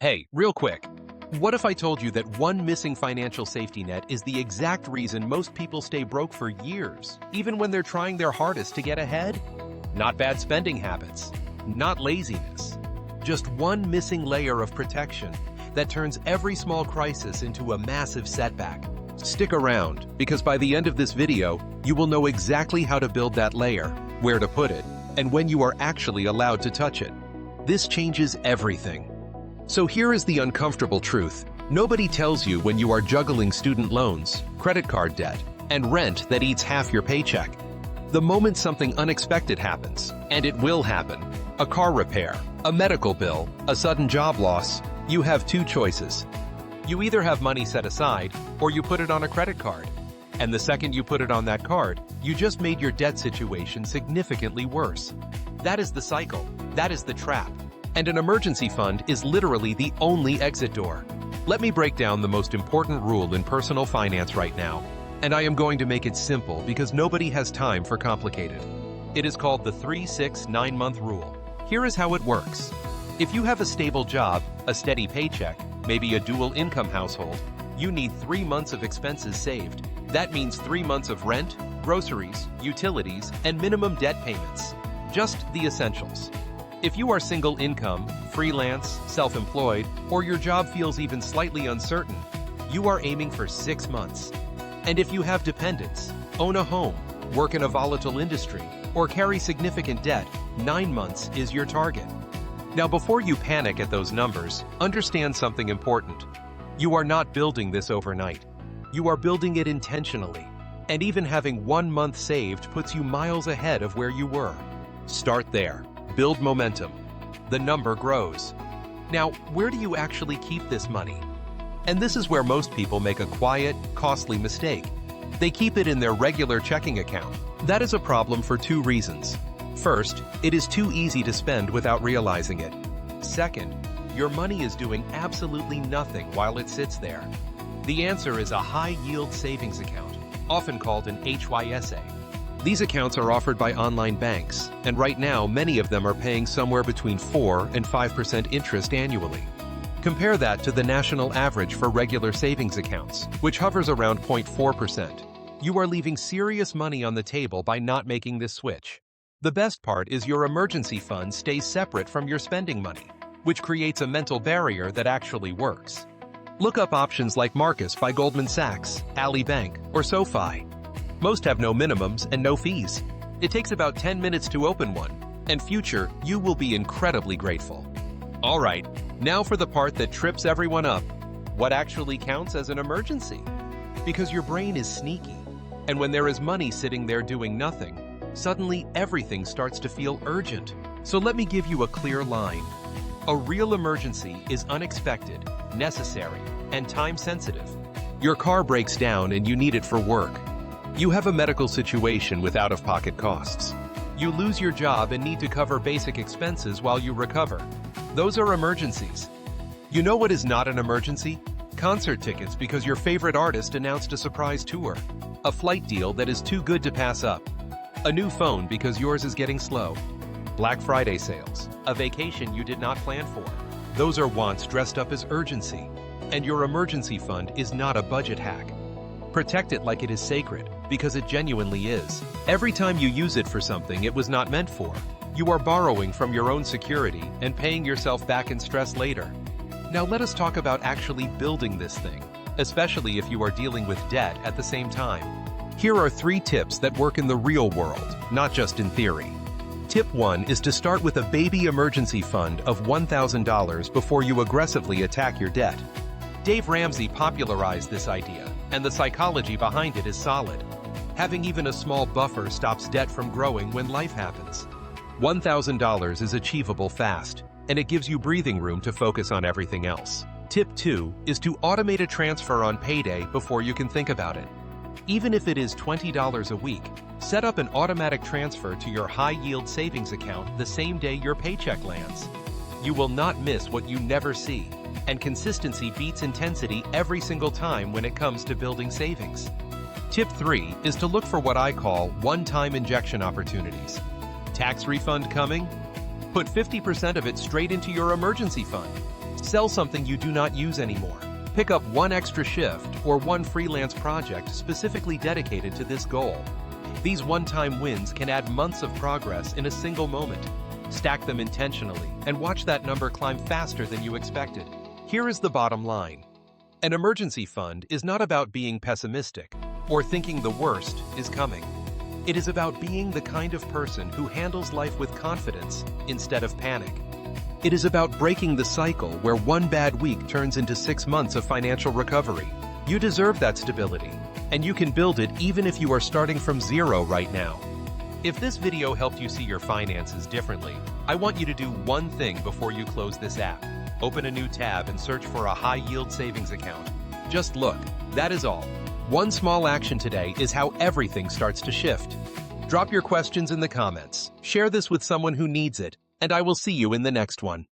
Hey, real quick. What if I told you that one missing financial safety net is the exact reason most people stay broke for years, even when they're trying their hardest to get ahead? Not bad spending habits, not laziness. Just one missing layer of protection that turns every small crisis into a massive setback. Stick around, because by the end of this video, you will know exactly how to build that layer, where to put it, and when you are actually allowed to touch it. This changes everything. So here is the uncomfortable truth. Nobody tells you when you are juggling student loans, credit card debt, and rent that eats half your paycheck. The moment something unexpected happens, and it will happen, a car repair, a medical bill, a sudden job loss, you have two choices. You either have money set aside, or you put it on a credit card. And the second you put it on that card, you just made your debt situation significantly worse. That is the cycle. That is the trap. And an emergency fund is literally the only exit door. Let me break down the most important rule in personal finance right now, and I am going to make it simple because nobody has time for complicated. It is called the 3-6-9-month rule. Here is how it works. If you have a stable job, a steady paycheck, maybe a dual income household, you need 3 months of expenses saved. That means 3 months of rent, groceries, utilities, and minimum debt payments. Just the essentials. If you are single income, freelance, self-employed, or your job feels even slightly uncertain, you are aiming for 6 months. And if you have dependents, own a home, work in a volatile industry, or carry significant debt, 9 months is your target. Now, before you panic at those numbers, understand something important. You are not building this overnight. You are building it intentionally. And even having 1 month saved puts you miles ahead of where you were. Start there. Build momentum. The number grows. Now, where do you actually keep this money? And this is where most people make a quiet, costly mistake. They keep it in their regular checking account. That is a problem for 2 reasons. First, it is too easy to spend without realizing it. Second, your money is doing absolutely nothing while it sits there. The answer is a high-yield savings account, often called an HYSA. These accounts are offered by online banks, and right now many of them are paying somewhere between 4 and 5% interest annually. Compare that to the national average for regular savings accounts, which hovers around 0.4%. You are leaving serious money on the table by not making this switch. The best part is your emergency fund stays separate from your spending money, which creates a mental barrier that actually works. Look up options like Marcus by Goldman Sachs, Ally Bank, or SoFi. Most have no minimums and no fees. It takes about 10 minutes to open one, and future, you will be incredibly grateful. All right, now for the part that trips everyone up. What actually counts as an emergency? Because your brain is sneaky, and when there is money sitting there doing nothing, suddenly everything starts to feel urgent. So let me give you a clear line. A real emergency is unexpected, necessary, and time-sensitive. Your car breaks down and you need it for work. You have a medical situation with out-of-pocket costs. You lose your job and need to cover basic expenses while you recover. Those are emergencies. You know what is not an emergency? Concert tickets because your favorite artist announced a surprise tour. A flight deal that is too good to pass up. A new phone because yours is getting slow. Black Friday sales. A vacation you did not plan for. Those are wants dressed up as urgency. And your emergency fund is not a budget hack. Protect it like it is sacred, because it genuinely is. Every time you use it for something it was not meant for, you are borrowing from your own security and paying yourself back in stress later. Now let us talk about actually building this thing, especially if you are dealing with debt at the same time. Here are 3 tips that work in the real world, not just in theory. Tip 1 is to start with a baby emergency fund of $1,000 before you aggressively attack your debt. Dave Ramsey popularized this idea, and the psychology behind it is solid. Having even a small buffer stops debt from growing when life happens. $1,000 is achievable fast, and it gives you breathing room to focus on everything else. Tip 2 is to automate a transfer on payday before you can think about it. Even if it is $20 a week, set up an automatic transfer to your high-yield savings account the same day your paycheck lands. You will not miss what you never see, and consistency beats intensity every single time when it comes to building savings. Tip 3 is to look for what I call one-time injection opportunities. Tax refund coming? Put 50% of it straight into your emergency fund. Sell something you do not use anymore. Pick up one extra shift or one freelance project specifically dedicated to this goal. These one-time wins can add months of progress in a single moment. Stack them intentionally and watch that number climb faster than you expected. Here is the bottom line. An emergency fund is not about being pessimistic or thinking the worst is coming. It is about being the kind of person who handles life with confidence instead of panic. It is about breaking the cycle where one bad week turns into 6 months of financial recovery. You deserve that stability, and you can build it even if you are starting from zero right now. If this video helped you see your finances differently, I want you to do one thing before you close this app. Open a new tab and search for a high-yield savings account. Just look, that is all. One small action today is how everything starts to shift. Drop your questions in the comments, share this with someone who needs it, and I will see you in the next one.